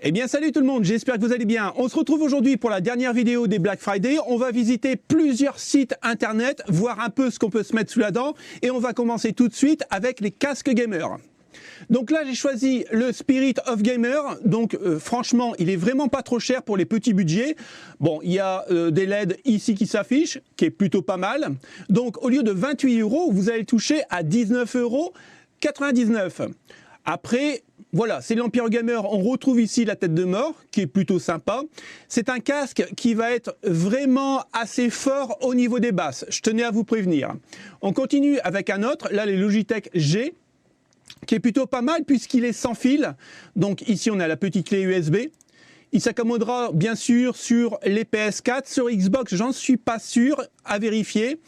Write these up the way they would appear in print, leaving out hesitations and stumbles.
Eh bien salut tout le monde, j'espère que vous allez bien. On se retrouve aujourd'hui pour la dernière vidéo des Black Friday. On va visiter plusieurs sites internet, voir un peu ce qu'on peut se mettre sous la dent. Et on va commencer tout de suite avec les casques gamers. Donc là j'ai choisi le Spirit of Gamer, donc franchement il est vraiment pas trop cher pour les petits budgets. Bon, il y a des LED ici qui s'affichent, qui est plutôt pas mal. Donc au lieu de 28 €, vous allez toucher à 19,99 €. Après, voilà, c'est l'Empire Gamer, on retrouve ici la tête de mort, qui est plutôt sympa. C'est un casque qui va être vraiment assez fort au niveau des basses, je tenais à vous prévenir. On continue avec un autre, là les Logitech G, qui est plutôt pas mal puisqu'il est sans fil. Donc ici on a la petite clé USB. Il s'accommodera bien sûr sur les PS4, sur Xbox, j'en suis pas sûr, à vérifier.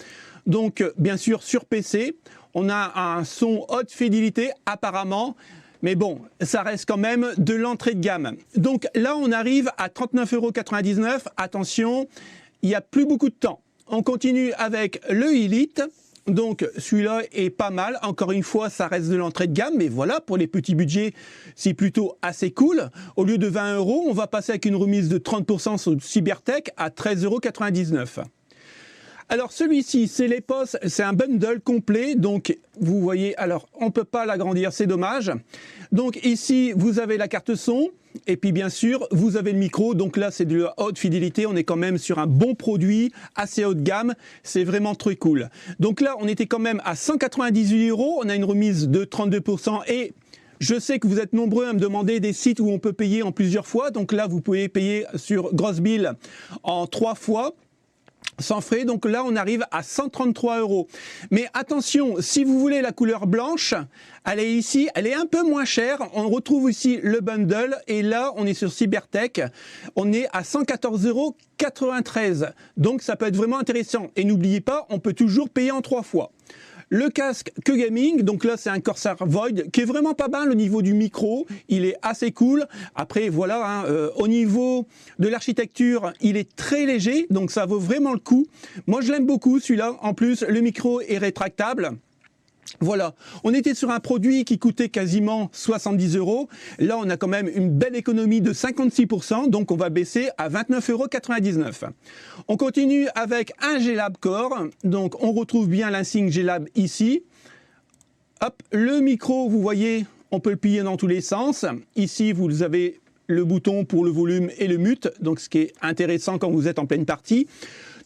Donc bien sûr sur PC, on a un son haute fidélité apparemment. Mais bon, ça reste quand même de l'entrée de gamme. Donc là, on arrive à 39,99 €. Attention, il n'y a plus beaucoup de temps. On continue avec le Elite. Donc celui-là est pas mal. Encore une fois, ça reste de l'entrée de gamme. Mais voilà, pour les petits budgets, c'est plutôt assez cool. Au lieu de 20 €, on va passer avec une remise de 30% sur Cybertech à 13,99 €. Alors celui-ci, c'est l'Epos, c'est un bundle complet, donc vous voyez, alors on ne peut pas l'agrandir, c'est dommage. Donc ici, vous avez la carte son, et puis bien sûr, vous avez le micro, donc là c'est de la haute fidélité, on est quand même sur un bon produit, assez haut de gamme, c'est vraiment très cool. Donc là, on était quand même à 198 €, on a une remise de 32%, et je sais que vous êtes nombreux à me demander des sites où on peut payer en plusieurs fois, donc là vous pouvez payer sur Grossbill en 3 fois. Sans frais, donc là on arrive à 133 €. Mais attention, si vous voulez la couleur blanche, elle est ici, elle est un peu moins chère. On retrouve ici le bundle et là on est sur Cybertech, on est à 114,93 €. Donc ça peut être vraiment intéressant. Et n'oubliez pas, on peut toujours payer en 3 fois. Le casque Que Gaming, donc là c'est un Corsair Void qui est vraiment pas mal au niveau du micro, il est assez cool. Après voilà, hein, au niveau de l'architecture, il est très léger, donc ça vaut vraiment le coup. Moi je l'aime beaucoup celui-là, en plus le micro est rétractable. Voilà, on était sur un produit qui coûtait quasiment 70 €. Là, on a quand même une belle économie de 56%, donc on va baisser à 29,99 €. On continue avec un G-Lab Core, donc on retrouve bien l'insigne G-Lab ici. Hop, le micro, vous voyez, on peut le plier dans tous les sens. Ici, vous avez le bouton pour le volume et le mute, donc ce qui est intéressant quand vous êtes en pleine partie.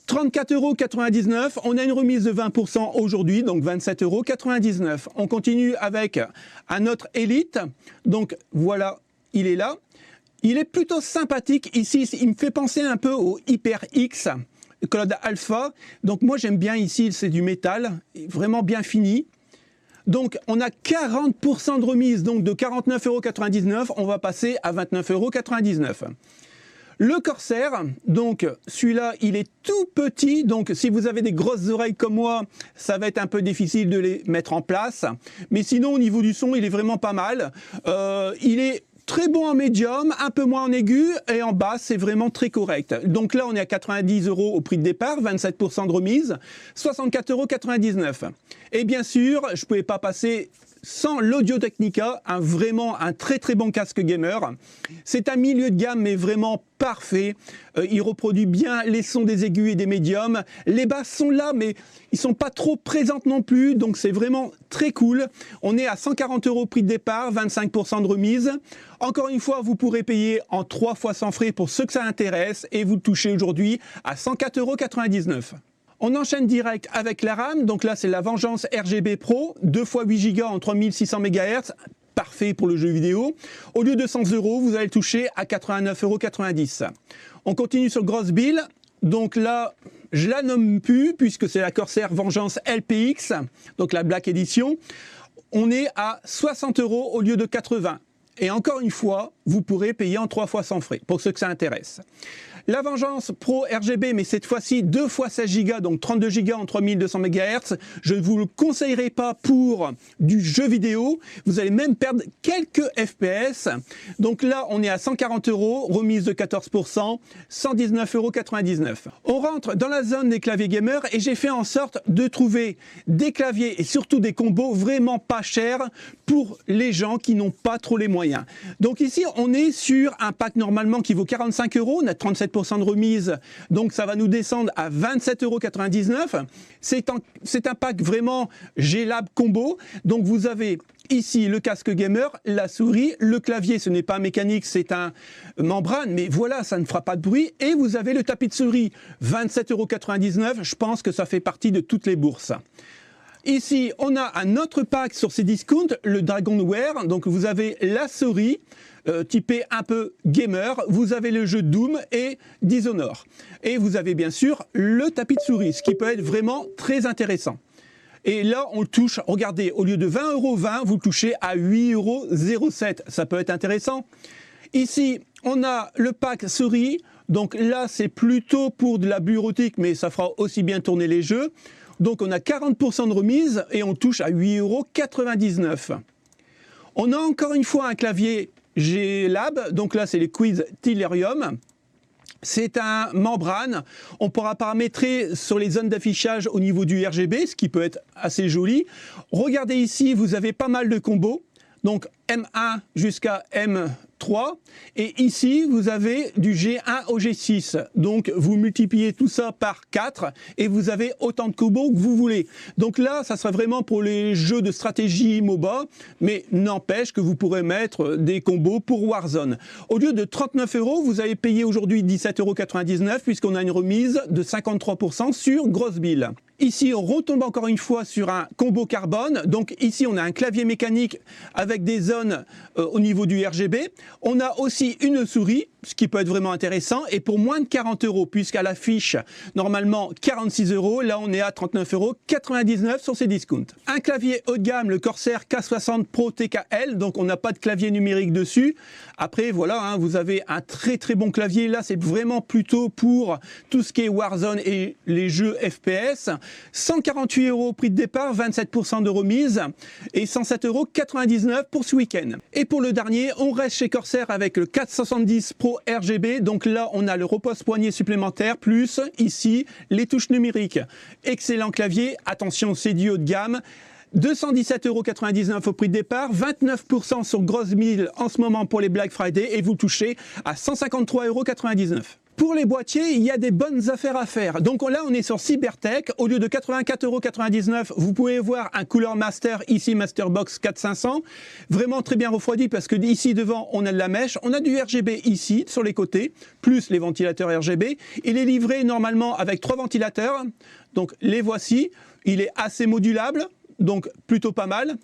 34,99 €, on a une remise de 20% aujourd'hui, donc 27,99 €. On continue avec un autre Elite, donc voilà, il est là. Il est plutôt sympathique, ici il me fait penser un peu au HyperX Cloud Alpha, donc moi j'aime bien ici, c'est du métal, vraiment bien fini. Donc on a 40% de remise, donc de 49,99 €, on va passer à 29,99 €. Le Corsair, donc celui-là il est tout petit, donc si vous avez des grosses oreilles comme moi, ça va être un peu difficile de les mettre en place. Mais sinon au niveau du son, il est vraiment pas mal. Il est très bon en médium, un peu moins en aigu, et en basse c'est vraiment très correct. Donc là on est à 90 € au prix de départ, 27% de remise, 64,99 €. Et bien sûr, je ne pouvais pas passer sans l'Audio Technica, vraiment un très très bon casque gamer. C'est un milieu de gamme mais vraiment parfait. Il reproduit bien les sons des aigus et des médiums. Les basses sont là mais ils sont pas trop présentes non plus, donc c'est vraiment très cool. On est à 140 € prix de départ, 25% de remise. Encore une fois, vous pourrez payer en 3 fois sans frais pour ceux que ça intéresse et vous le touchez aujourd'hui à 104,99 €. On enchaîne direct avec la RAM, donc là c'est la Vengeance RGB Pro, 2 x 8 Go en 3600 MHz, parfait pour le jeu vidéo. Au lieu de 100 €, vous allez le toucher à 89,90 €. On continue sur Grossbill, donc là je la nomme plus puisque c'est la Corsair Vengeance LPX, donc la Black Edition. On est à 60 € au lieu de 80 €. Et encore une fois, vous pourrez payer en 3 fois sans frais, pour ceux que ça intéresse. La Vengeance Pro RGB, mais cette fois-ci 2 x 16 Go, donc 32 Go en 3200 MHz. Je ne vous le conseillerais pas pour du jeu vidéo. Vous allez même perdre quelques FPS. Donc là, on est à 140 €, remise de 14%, 119,99 €. On rentre dans la zone des claviers gamers et j'ai fait en sorte de trouver des claviers et surtout des combos vraiment pas chers pour les gens qui n'ont pas trop les moyens. moyen. Donc ici, on est sur un pack normalement qui vaut 45 €, on a 37% de remise, donc ça va nous descendre à 27,99 €. C'est un pack vraiment G-Lab combo, donc vous avez ici le casque gamer, la souris, le clavier, ce n'est pas mécanique, c'est un membrane, mais voilà, ça ne fera pas de bruit, et vous avez le tapis de souris, 27,99 €, je pense que ça fait partie de toutes les bourses. Ici, on a un autre pack sur ces discounts, le Dragonware. Donc vous avez la souris, typée un peu gamer, vous avez le jeu Doom et Dishonored. Et vous avez bien sûr le tapis de souris, ce qui peut être vraiment très intéressant. Et là, on touche, regardez, au lieu de 20,20 €, vous touchez à 8,07 €. Ça peut être intéressant. Ici, on a le pack souris. Donc là, c'est plutôt pour de la bureautique, mais ça fera aussi bien tourner les jeux. Donc on a 40% de remise et on touche à 8,99 €. On a encore une fois un clavier G-Lab, donc là c'est les Quiz Tellurium. C'est un membrane, on pourra paramétrer sur les zones d'affichage au niveau du RGB, ce qui peut être assez joli. Regardez ici, vous avez pas mal de combos, donc M1 jusqu'à M3, et ici vous avez du G1 au G6, donc vous multipliez tout ça par 4 et vous avez autant de combos que vous voulez. Donc là, ça sera vraiment pour les jeux de stratégie MOBA, mais n'empêche que vous pourrez mettre des combos pour Warzone. Au lieu de 39 €, vous avez payé aujourd'hui 17,99 € puisqu'on a une remise de 53% sur grosse bill. Ici, on retombe encore une fois sur un combo carbone. Donc ici, on a un clavier mécanique avec des zones au niveau du RGB. On a aussi une souris, ce qui peut être vraiment intéressant, et pour moins de 40 €, puisqu'à l'affiche, normalement 46 €, là on est à 39,99 € sur ces discounts. Un clavier haut de gamme, le Corsair K60 Pro TKL, donc on n'a pas de clavier numérique dessus. Après, voilà, hein, vous avez un très très bon clavier. Là, c'est vraiment plutôt pour tout ce qui est Warzone et les jeux FPS. 148 € prix de départ, 27% de remise, et 107,99 € pour ce week-end. Et pour le dernier, on reste chez Corsair avec le 470 Pro RGB. Donc là, on a le repose-poignet supplémentaire, plus ici les touches numériques. Excellent clavier, attention, c'est du haut de gamme. 217,99 € au prix de départ, 29% sur grosse bill en ce moment pour les Black Friday, et vous touchez à 153,99 €. Pour les boîtiers, il y a des bonnes affaires à faire. Donc là, on est sur Cybertech. Au lieu de 84,99 €, vous pouvez voir un Cooler Master, ici Masterbox 4500. Vraiment très bien refroidi parce que ici devant, on a de la mèche. On a du RGB ici, sur les côtés, plus les ventilateurs RGB. Il est livré normalement avec 3 ventilateurs. Donc les voici. Il est assez modulable. Donc plutôt pas mal.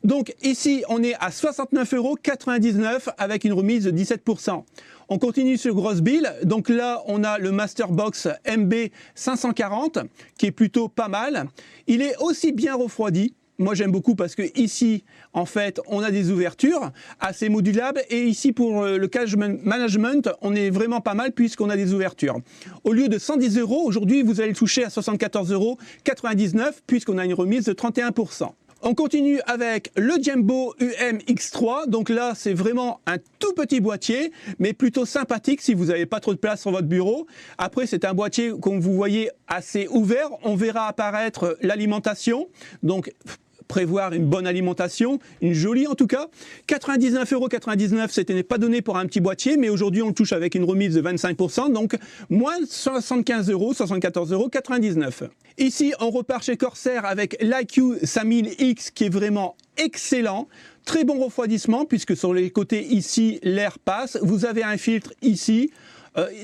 Donc ici, on est à 69,99 € avec une remise de 17%. On continue sur grosse bill. Donc là, on a le Masterbox MB 540 qui est plutôt pas mal. Il est aussi bien refroidi. Moi, j'aime beaucoup parce que ici, en fait, on a des ouvertures assez modulables. Et ici, pour le cache management, on est vraiment pas mal puisqu'on a des ouvertures. Au lieu de 110 €, aujourd'hui, vous allez le toucher à 74,99 € puisqu'on a une remise de 31%. On continue avec le Jumbo UM-X3. Donc là, c'est vraiment un tout petit boîtier, mais plutôt sympathique si vous n'avez pas trop de place sur votre bureau. Après, c'est un boîtier, comme vous voyez, assez ouvert. On verra apparaître l'alimentation. Donc, prévoir une bonne alimentation, une jolie en tout cas. 99,99 €, c'était pas donné pour un petit boîtier, mais aujourd'hui on le touche avec une remise de 25%, donc moins 75 €, 74,99 €. Ici, on repart chez Corsair avec l'IQ 5000X qui est vraiment excellent. Très bon refroidissement puisque sur les côtés ici, l'air passe. Vous avez un filtre ici.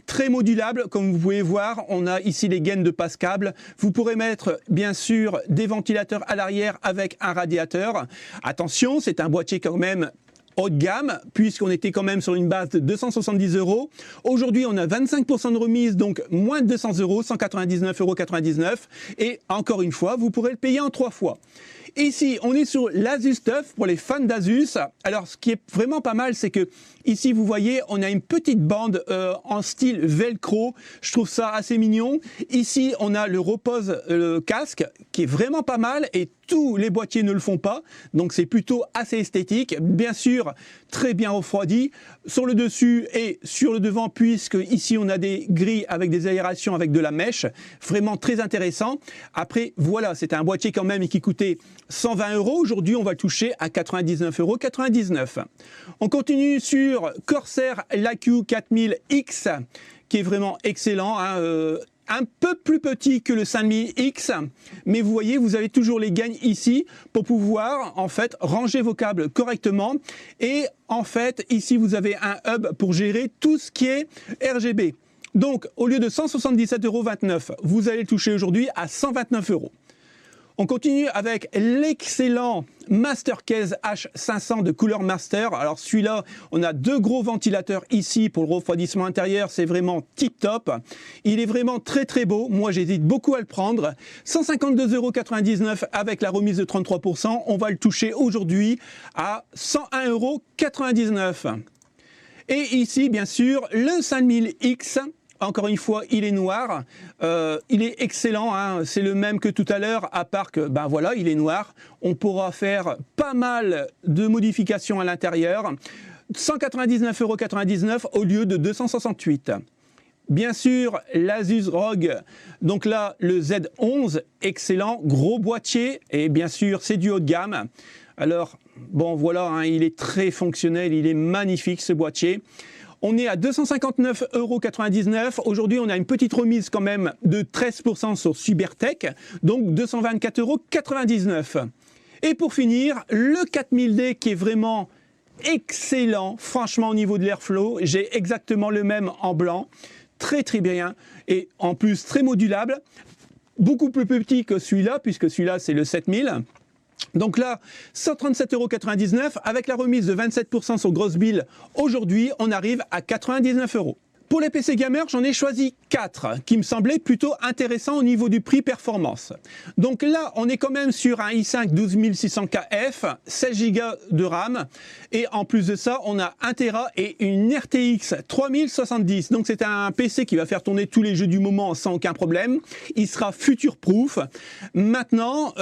Très modulable, comme vous pouvez voir, on a ici les gaines de passe-câble. Vous pourrez mettre bien sûr des ventilateurs à l'arrière avec un radiateur. Attention, c'est un boîtier quand même haut de gamme, puisqu'on était quand même sur une base de 270 €. Aujourd'hui, on a 25% de remise, donc moins de 200 €, 199,99 €. Et encore une fois, vous pourrez le payer en 3 fois. Ici, on est sur l'Asus TUF pour les fans d'Asus. Alors, ce qui est vraiment pas mal, c'est que ici, vous voyez, on a une petite bande en style velcro. Je trouve ça assez mignon. Ici, on a le repose casque qui est vraiment pas mal et tous les boîtiers ne le font pas, donc c'est plutôt assez esthétique. Bien sûr, très bien refroidi sur le dessus et sur le devant, puisque ici on a des grilles avec des aérations avec de la mèche, vraiment très intéressant. Après, voilà, c'était un boîtier quand même qui coûtait 120 €. Aujourd'hui, on va le toucher à 99,99 €. On continue sur Corsair l'AQ 4000X, qui est vraiment excellent, hein, un peu plus petit que le 5000X, mais vous voyez, vous avez toujours les gaines ici pour pouvoir en fait ranger vos câbles correctement. Et en fait, ici, vous avez un hub pour gérer tout ce qui est RGB. Donc, au lieu de 177,29 €, vous allez le toucher aujourd'hui à 129 €. On continue avec l'excellent Mastercase H500 de Cooler Master. Alors celui-là, on a deux gros ventilateurs ici pour le refroidissement intérieur. C'est vraiment tip top. Il est vraiment très très beau. Moi, j'hésite beaucoup à le prendre. 152,99 € avec la remise de 33%. On va le toucher aujourd'hui à 101,99 €. Et ici, bien sûr, le 5000X. Encore une fois, il est noir, il est excellent, hein. C'est le même que tout à l'heure, à part que, ben voilà, il est noir. On pourra faire pas mal de modifications à l'intérieur. 199,99 € au lieu de 268 €. Bien sûr, l'Asus ROG, donc là, le Z11, excellent, gros boîtier, et bien sûr, c'est du haut de gamme. Alors, bon, voilà, hein, il est très fonctionnel, il est magnifique, ce boîtier. On est à 259,99 €. Aujourd'hui, on a une petite remise quand même de 13% sur Cybertech, donc 224,99 €. Et pour finir, le 4000D qui est vraiment excellent, franchement au niveau de l'airflow, j'ai exactement le même en blanc, très très bien, et en plus très modulable, beaucoup plus petit que celui-là, puisque celui-là c'est le 7000. Donc là, 137,99 € avec la remise de 27% sur grosse bill. Aujourd'hui, on arrive à 99 €. Pour les PC gamers, j'en ai choisi 4 qui me semblaient plutôt intéressants au niveau du prix performance. Donc là, on est quand même sur un i5 12600KF, 16 Go de RAM. Et en plus de ça, on a 1 Tera et une RTX 3070. Donc c'est un PC qui va faire tourner tous les jeux du moment sans aucun problème. Il sera future-proof. Maintenant,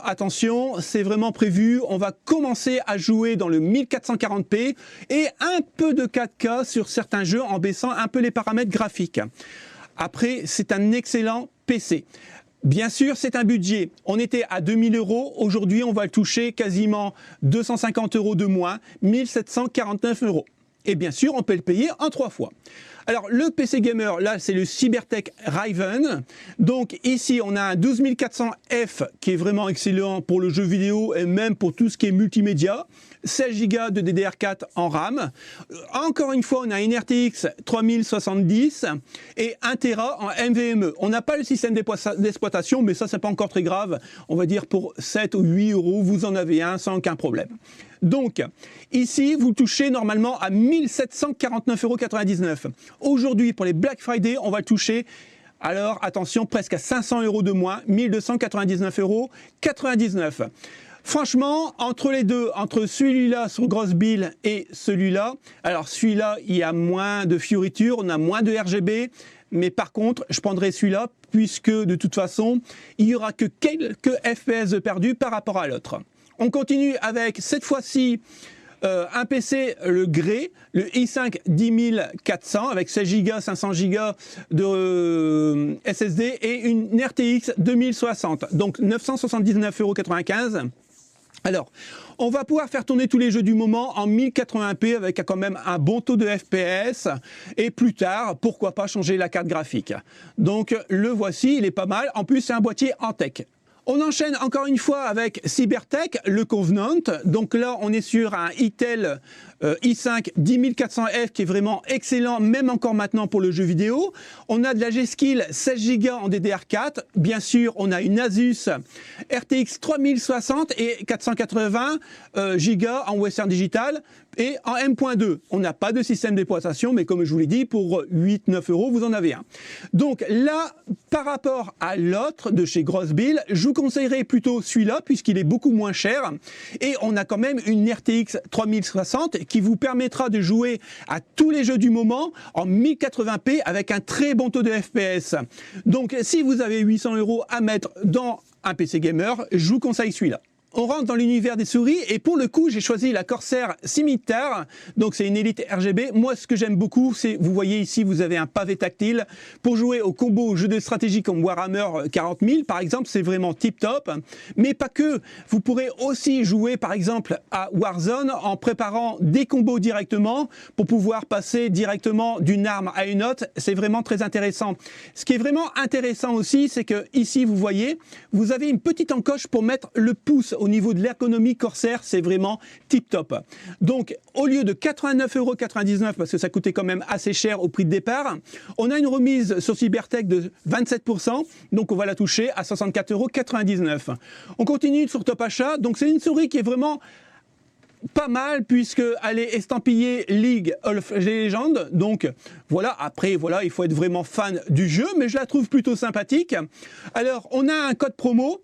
attention, c'est vraiment prévu. On va commencer à jouer dans le 1440p et un peu de 4K sur certains jeux en baissant un peu les paramètres graphiques. Après, c'est un excellent PC. Bien sûr, c'est un budget. On était à 2000 €. Aujourd'hui, on va le toucher quasiment 250 € de moins, 1749 €. Et bien sûr, on peut le payer en 3 fois. Alors, le PC Gamer, là, c'est le Cybertech Raven. Donc, ici, on a un 12400F qui est vraiment excellent pour le jeu vidéo et même pour tout ce qui est multimédia. 16 Go de DDR4 en RAM. Encore une fois, on a une RTX 3070 et 1 Tera en NVMe. On n'a pas le système d'exploitation, mais ça, c'est pas encore très grave. On va dire pour 7 ou 8 €, vous en avez un sans aucun problème. Donc, ici, vous touchez normalement à 1749,99 €. Aujourd'hui, pour les Black Friday, on va le toucher, alors attention, presque à 500 € de moins, 1299,99 €. Franchement, entre les deux, entre celui-là sur grosse bill et celui-là, alors celui-là, il y a moins de fioritures, on a moins de RGB, mais par contre, je prendrai celui-là, puisque de toute façon, il n'y aura que quelques FPS de perdus par rapport à l'autre. On continue avec, cette fois-ci, un PC, le grey, le i5 10400 avec 16 Go, 500 Go de SSD et une RTX 2060, donc 979,95 €. Alors, on va pouvoir faire tourner tous les jeux du moment en 1080p avec quand même un bon taux de FPS. Et plus tard, pourquoi pas changer la carte graphique. Donc, le voici, il est pas mal. En plus, c'est un boîtier en tech. On enchaîne encore une fois avec Cybertech, le Covenant. Donc là, on est sur un Intel i5 10400F qui est vraiment excellent, même encore maintenant pour le jeu vidéo. On a de la G-Skill 16 Go en DDR4. Bien sûr, on a une Asus RTX 3060 et 480 Go en Western Digital et en M.2. On n'a pas de système d'exploitation, mais comme je vous l'ai dit, pour 8-9 €, vous en avez un. Donc là, par rapport à l'autre de chez Grosse Bill, je vous conseillerais plutôt celui-là, puisqu'il est beaucoup moins cher. Et on a quand même une RTX 3060 qui vous permettra de jouer à tous les jeux du moment en 1080p avec un très bon taux de FPS. Donc si vous avez 800 € à mettre dans un PC gamer, je vous conseille celui-là. On rentre dans l'univers des souris et pour le coup j'ai choisi la Corsair Scimitar, donc c'est une Elite RGB. Moi ce que j'aime beaucoup c'est, vous voyez ici vous avez un pavé tactile pour jouer au combo jeux de stratégie comme Warhammer 40 000 par exemple, c'est vraiment tip top, mais pas que, vous pourrez aussi jouer par exemple à Warzone en préparant des combos directement pour pouvoir passer directement d'une arme à une autre, c'est vraiment très intéressant. Ce qui est vraiment intéressant aussi c'est que ici vous voyez, vous avez une petite encoche pour mettre le pouce au niveau de l'ergonomie Corsair, c'est vraiment tip top. Donc, au lieu de 89,99 €, parce que ça coûtait quand même assez cher au prix de départ, on a une remise sur Cybertech de 27%, donc on va la toucher à 64,99 €. On continue sur Top Achat, donc c'est une souris qui est vraiment pas mal puisqu'elle est estampillée League of Legends, donc voilà, après voilà, il faut être vraiment fan du jeu, mais je la trouve plutôt sympathique. Alors, on a un code promo.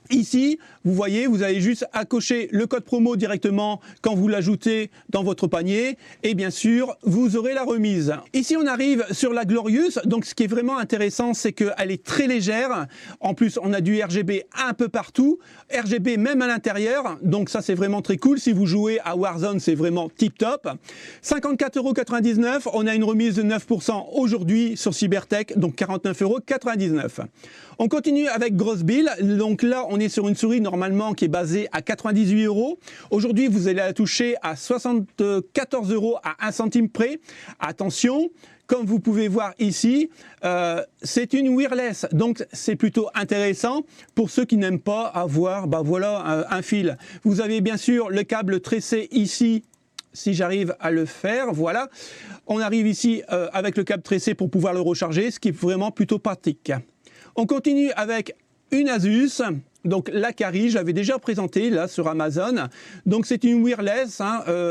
Ici, vous voyez, vous avez juste à cocher le code promo directement quand vous l'ajoutez dans votre panier et bien sûr, vous aurez la remise. Ici, on arrive sur la Glorious. Donc, ce qui est vraiment intéressant, c'est qu'elle est très légère. En plus, on a du RGB un peu partout, RGB même à l'intérieur. Donc, ça, c'est vraiment très cool. Si vous jouez à Warzone, c'est vraiment tip top. 54,99 €. On a une remise de 9% aujourd'hui sur Cybertech, donc 49,99 €. On continue avec Grosse Bill. Donc là, on est sur une souris normalement qui est basée à 98 €. Aujourd'hui, vous allez la toucher à 74 € à 1 centime près. Attention, comme vous pouvez voir ici, c'est une wireless. Donc c'est plutôt intéressant pour ceux qui n'aiment pas avoir un fil. Vous avez bien sûr le câble tressé ici. Si j'arrive à le faire, voilà. On arrive ici avec le câble tressé pour pouvoir le recharger, ce qui est vraiment plutôt pratique. On continue avec une Asus, donc la Kari, j'avais déjà présenté là sur Amazon. Donc c'est une wireless,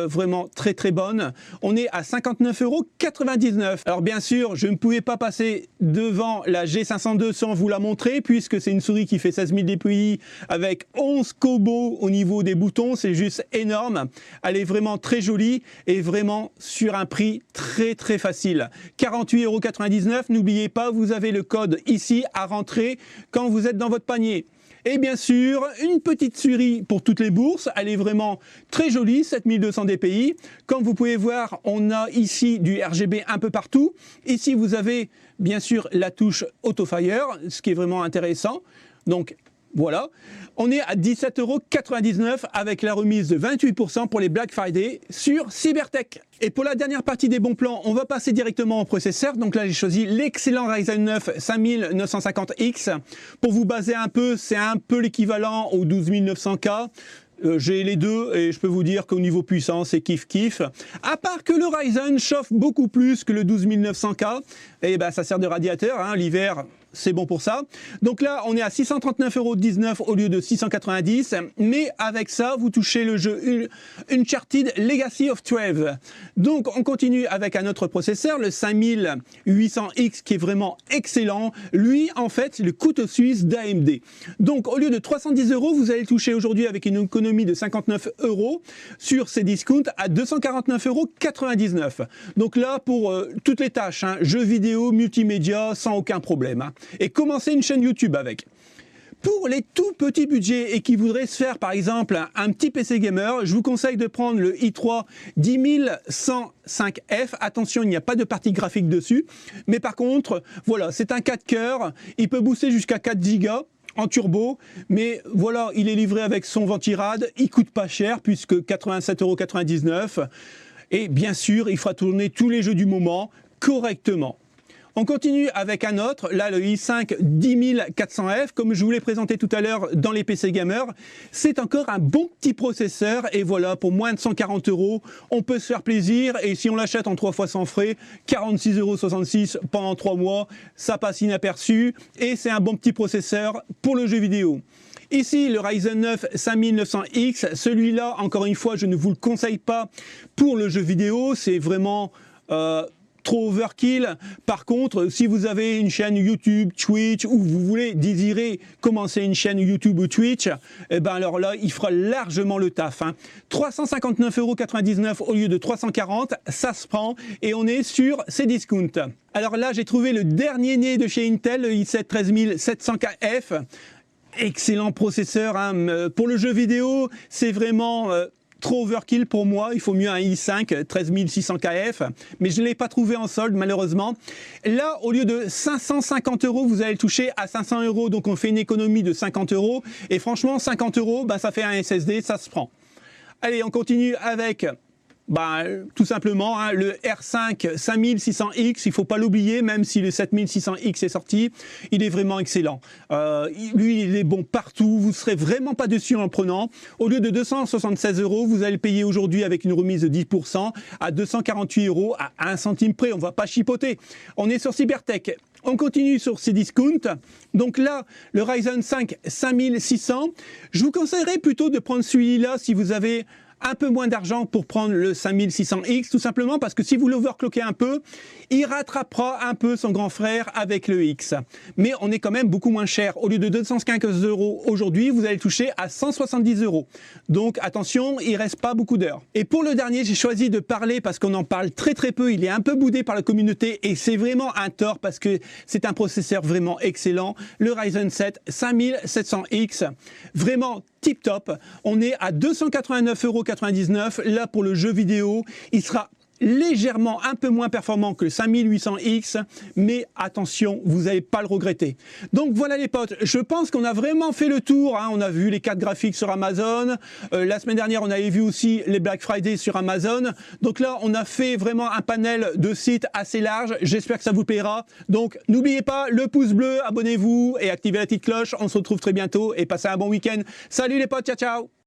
vraiment très très bonne. On est à 59,99 €. Alors bien sûr, je ne pouvais pas passer devant la G502 sans vous la montrer, puisque c'est une souris qui fait 16 000 dpi avec 11 combos au niveau des boutons. C'est juste énorme. Elle est vraiment très jolie et vraiment sur un prix très très facile. 48,99 €. N'oubliez pas, vous avez le code ici à rentrer quand vous êtes dans votre panier. Et bien sûr, une petite souris pour toutes les bourses. Elle est vraiment très jolie, 7200 dpi. Comme vous pouvez voir, on a ici du RGB un peu partout. Ici, vous avez bien sûr la touche Autofire, ce qui est vraiment intéressant. Donc, voilà. On est à 17,99 € avec la remise de 28% pour les Black Friday sur Cybertech. Et pour la dernière partie des bons plans, on va passer directement au processeur. Donc là, j'ai choisi l'excellent Ryzen 9 5950X. Pour vous baser un peu, c'est un peu l'équivalent au 12900K. J'ai les deux et je peux vous dire qu'au niveau puissance, c'est kiff. À part que le Ryzen chauffe beaucoup plus que le 12900K, et ben ça sert de radiateur, l'hiver c'est bon pour ça. Donc là, on est à 639,19 € au lieu de 690, mais avec ça, vous touchez le jeu Uncharted Legacy of 12. Donc on continue avec un autre processeur, le 5800X, qui est vraiment excellent. Lui, en fait, c'est le couteau suisse d'AMD. Donc au lieu de 310 €, vous allez toucher aujourd'hui avec une économie de 59 € sur ces discounts à 249,99 €. Donc là, pour toutes les tâches, jeux vidéo, multimédia, sans aucun problème. Et commencer une chaîne YouTube avec. Pour les tout petits budgets et qui voudraient se faire par exemple un petit PC gamer, je vous conseille de prendre le i3 10105F. Attention, il n'y a pas de partie graphique dessus. Mais par contre, voilà, c'est un 4 cœurs. Il peut booster jusqu'à 4 Go en turbo. Mais voilà, il est livré avec son ventirad. Il coûte pas cher puisque 87,99 €. Et bien sûr, il fera tourner tous les jeux du moment correctement. On continue avec un autre, là le i5 10400F, comme je vous l'ai présenté tout à l'heure dans les PC Gamer. C'est encore un bon petit processeur et voilà, pour moins de 140 €, on peut se faire plaisir et si on l'achète en 3 fois sans frais, 46,66 € pendant 3 mois, ça passe inaperçu et c'est un bon petit processeur pour le jeu vidéo. Ici, le Ryzen 9 5900X, celui-là, encore une fois, je ne vous le conseille pas pour le jeu vidéo, c'est vraiment trop overkill. Par contre, si vous avez une chaîne YouTube, Twitch, ou vous voulez désirer commencer une chaîne YouTube ou Twitch, eh ben alors là, il fera largement le taf. 359,99 € au lieu de 340, ça se prend et on est sur ces discounts. Alors là, j'ai trouvé le dernier né de chez Intel, le i7 13700KF. excellent processeur, hein. Pour le jeu vidéo, c'est vraiment trop overkill pour moi. Il faut mieux un i5 13600 KF, mais je ne l'ai pas trouvé en solde malheureusement. Là, au lieu de 550 €, vous allez le toucher à 500 €, donc on fait une économie de 50 €. Et franchement, 50 €, bah, ça fait un SSD, ça se prend. Allez, on continue avec... tout simplement, hein, le R5 5600X, il ne faut pas l'oublier, même si le 7600X est sorti, il est vraiment excellent. Lui, il est bon partout, vous ne serez vraiment pas dessus en le prenant. Au lieu de 276 €, vous allez le payer aujourd'hui avec une remise de 10% à 248 € à 1 centime près, on ne va pas chipoter. On est sur Cybertech. On continue sur ces discounts. Donc là, le Ryzen 5 5600, je vous conseillerais plutôt de prendre celui-là si vous avez un peu moins d'argent pour prendre le 5600X, tout simplement parce que si vous l'overclockez un peu, il rattrapera un peu son grand frère avec le X. Mais on est quand même beaucoup moins cher. Au lieu de 215 € aujourd'hui, vous allez toucher à 170 €. Donc attention, il ne reste pas beaucoup d'heures. Et pour le dernier, j'ai choisi de parler parce qu'on en parle très peu. Il est un peu boudé par la communauté et c'est vraiment un tort parce que c'est un processeur vraiment excellent. Le Ryzen 7 5700X, vraiment tip top. On est à 289,99 €. Là, pour le jeu vidéo, il sera légèrement un peu moins performant que le 5800X, mais attention, vous n'allez pas le regretter. Donc voilà les potes, je pense qu'on a vraiment fait le tour, hein. On a vu les cartes graphiques sur Amazon, la semaine dernière on avait vu aussi les Black Friday sur Amazon, donc là on a fait vraiment un panel de sites assez large, j'espère que ça vous plaira. Donc n'oubliez pas le pouce bleu, abonnez-vous et activez la petite cloche, on se retrouve très bientôt et passez un bon week-end. Salut les potes, ciao ciao.